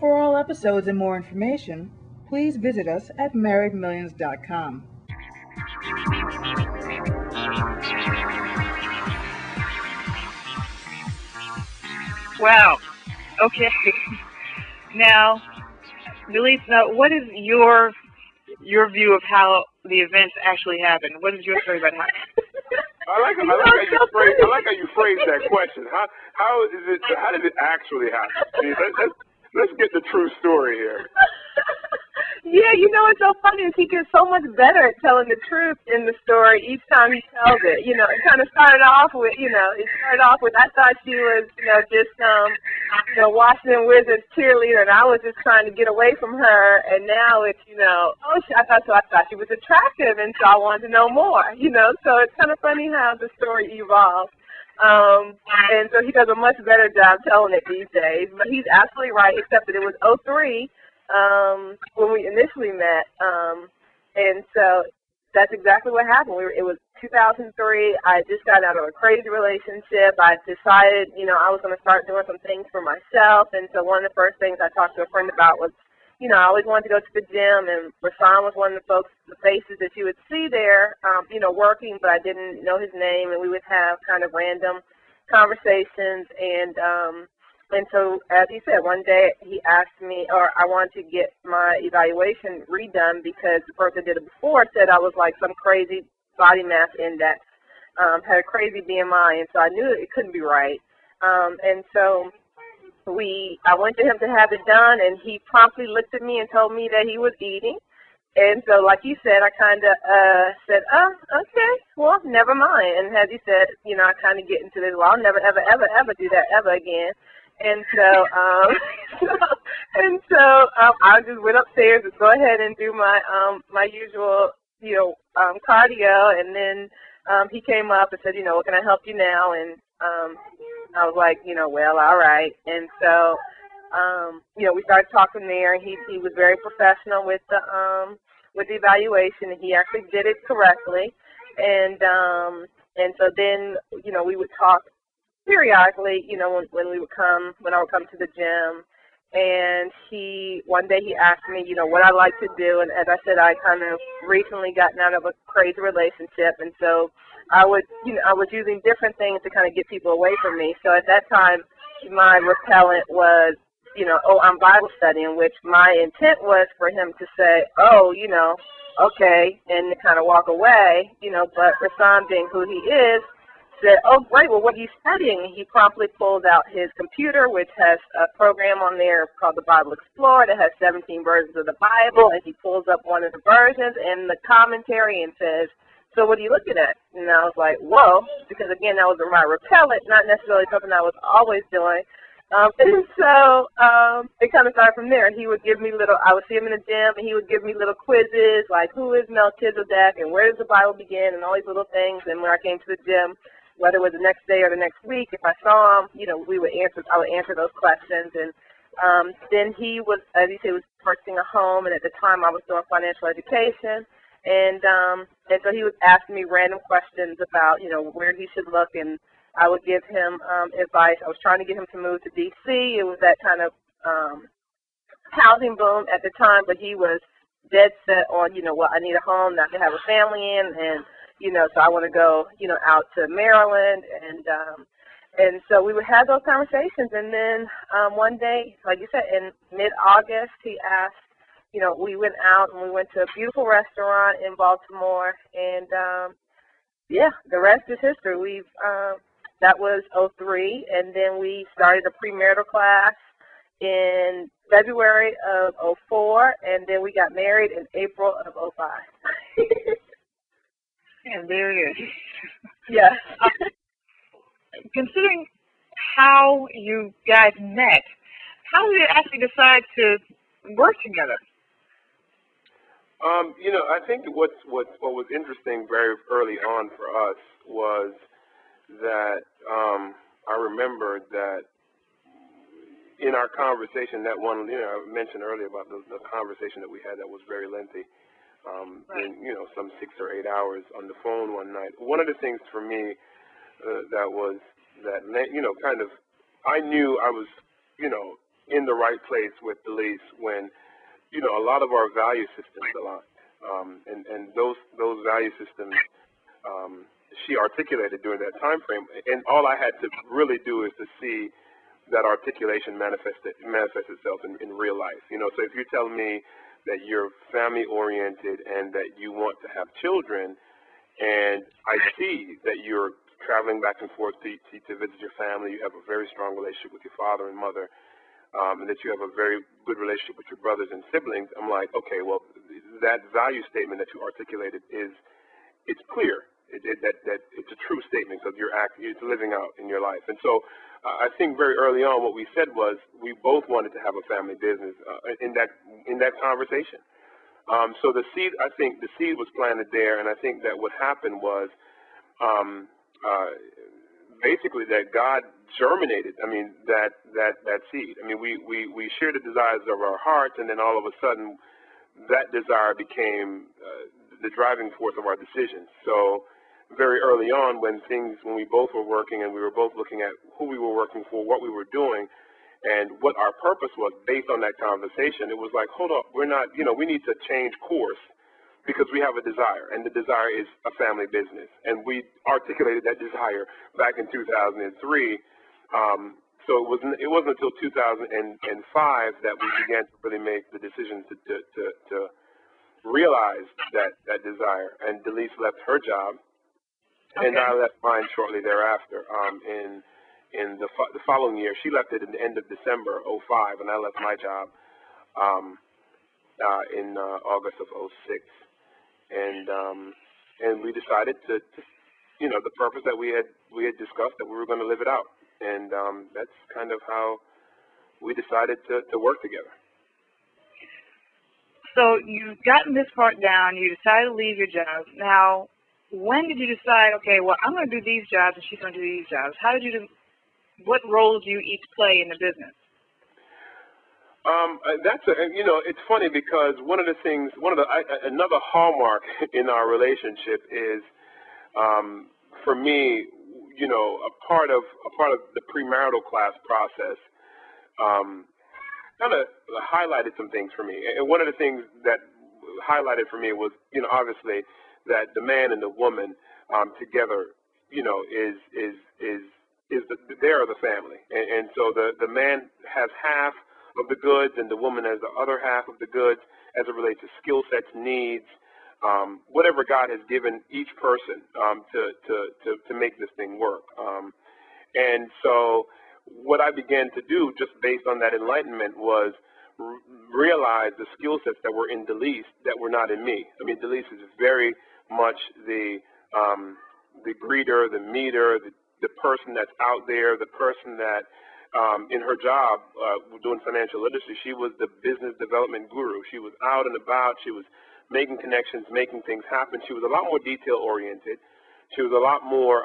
For all episodes and more information, please visit us at marriedmillions.com. Wow. Okay. Now, Delise, what is your view of how the events actually happened? What is your story about how? I like how you phrase that question. How did it actually happen? Let's get the true story here. Yeah, it's so funny is he gets so much better at telling the truth in the story each time he tells it. It kind of started off with, I thought she was, just, Washington Wizards cheerleader, and I was just trying to get away from her, and now it's, I thought she was attractive, and so I wanted to know more, so it's kind of funny how the story evolves. And so he does a much better job telling it these days, but he's absolutely right, except that it was 2003. When we initially met, and so that's exactly what happened. It was 2003. I just got out of a crazy relationship. I decided, I was going to start doing some things for myself, and so one of the first things I talked to a friend about was, I always wanted to go to the gym, and Rahsaan was one of the faces that you would see there, working, but I didn't know his name, and we would have kind of random conversations, and so, as he said, one day he asked me, or I wanted to get my evaluation redone because the person that did it before said I was like some crazy body mass index, had a crazy BMI, and so I knew it couldn't be right. And so I went to him to have it done, and he promptly looked at me and told me that he was eating. And so, like you said, I kind of said, okay, well, never mind. And as he said, I kind of get into this, well, I'll never, ever, ever, ever do that ever again. And so, I just went upstairs to go ahead and do my my usual, cardio. And then he came up and said, what can I help you now? And I was like, well, all right. And so, we started talking there. And he was very professional with the evaluation, and he actually did it correctly. And so then, we would talk periodically, when I would come to the gym, and one day he asked me, what I like to do, and as I said, I kind of recently gotten out of a crazy relationship, and so I was using different things to kind of get people away from me. So at that time, my repellent was, I'm Bible studying, which my intent was for him to say, okay, and to kind of walk away, but Rahsaan, being who he is, said, oh, great, well, what are you studying? And he promptly pulled out his computer, which has a program on there called the Bible Explorer that has 17 versions of the Bible, and he pulls up one of the versions and the commentary and says, so what are you looking at? And I was like, whoa, because, again, that was my repellent, not necessarily something I was always doing. And so it kind of started from there. He would give me I would see him in the gym, and he would give me little quizzes, like who is Melchizedek and where does the Bible begin and all these little things. And when I came to the gym, whether it was the next day or the next week, if I saw him, I would answer those questions. And then he was, as he said, was purchasing a home, and at the time I was doing financial education. And so he was asking me random questions about, where he should look, and I would give him advice. I was trying to get him to move to D.C. It was that kind of housing boom at the time, but he was dead set on, I need a home that I can have a family in, and so I want to go, out to Maryland, and so we would have those conversations, and then one day, like you said, in mid-August, he asked, we went out and we went to a beautiful restaurant in Baltimore, and the rest is history. That was 2003, and then we started a premarital class in February of 2004, and then we got married in April of 2005. And there it is. Yeah. Considering how you guys met, how did you actually decide to work together? I think what was interesting very early on for us was that I remember that in our conversation, that one, I mentioned earlier about the conversation that we had that was very lengthy, Right. in, some 6 or 8 hours on the phone one night. One of the things for me that was that, kind of, I knew I was, in the right place with Delise when, you know, a lot of our value systems aligned. And those value systems she articulated during that time frame. And all I had to really do is to see that articulation manifest itself in real life. You know, so if you're telling me that you're family oriented and that you want to have children, and I see that you're traveling back and forth to visit your family, you have a very strong relationship with your father and mother, and that you have a very good relationship with your brothers and siblings, I'm like, okay, well, that value statement that you articulated it's clear. That it's a true statement because it's living out in your life. And so I think very early on what we said was we both wanted to have a family business in that conversation. So I think the seed was planted there, and I think that what happened was basically that God germinated, that seed. I mean, we shared the desires of our hearts, and then all of a sudden that desire became the driving force of our decisions. So very early on when we both were working and we were both looking at who we were working for, what we were doing, and what our purpose was based on that conversation, it was like, hold up, we're not, we need to change course because we have a desire, and the desire is a family business. And we articulated that desire back in 2003. So it wasn't until 2005 that we began to really make the decision to realize that desire. And Delise left her job. Okay. And I left mine shortly thereafter. In the following year, she left it at the end of December '05, and I left my job in August of '06. And we decided to the purpose that we had discussed, that we were going to live it out, and that's kind of how we decided to work together. So you've gotten this part down. You decided to leave your job. Now, when did you decide, okay, well, I'm going to do these jobs and she's going to do these jobs? What roles do you each play in the business? It's funny because another hallmark in our relationship is, for me, a part of the premarital class process, kind of highlighted some things for me. And one of the things that highlighted for me was, obviously, that the man and the woman together, they are the family, and so the man has half of the goods, and the woman has the other half of the goods as it relates to skill sets, needs, whatever God has given each person to make this thing work. And so what I began to do, just based on that enlightenment, was realize the skill sets that were in Delise that were not in me. I mean, Delise is very much the greeter, the meter, the person that's out there, the person that in her job doing financial literacy, she was the business development guru. She was out and about. She was making connections, making things happen. She was a lot more detail oriented. She was a lot more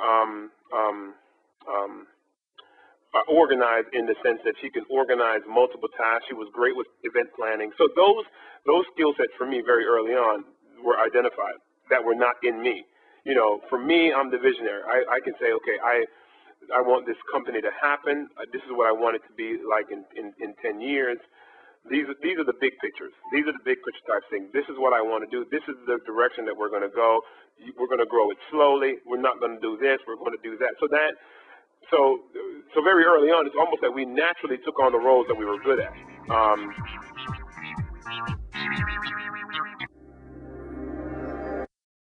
organized in the sense that she can organize multiple tasks. She was great with event planning. So those skill sets for me very early on were identified that were not in me. For me, I'm the visionary. I can say, okay, I want this company to happen. This is what I want it to be like in 10 years. These are the big pictures. These are the big picture type things. This is what I want to do. This is the direction that we're going to go. We're going to grow it slowly. We're not going to do this. We're going to do that. So very early on, it's almost that we naturally took on the roles that we were good at.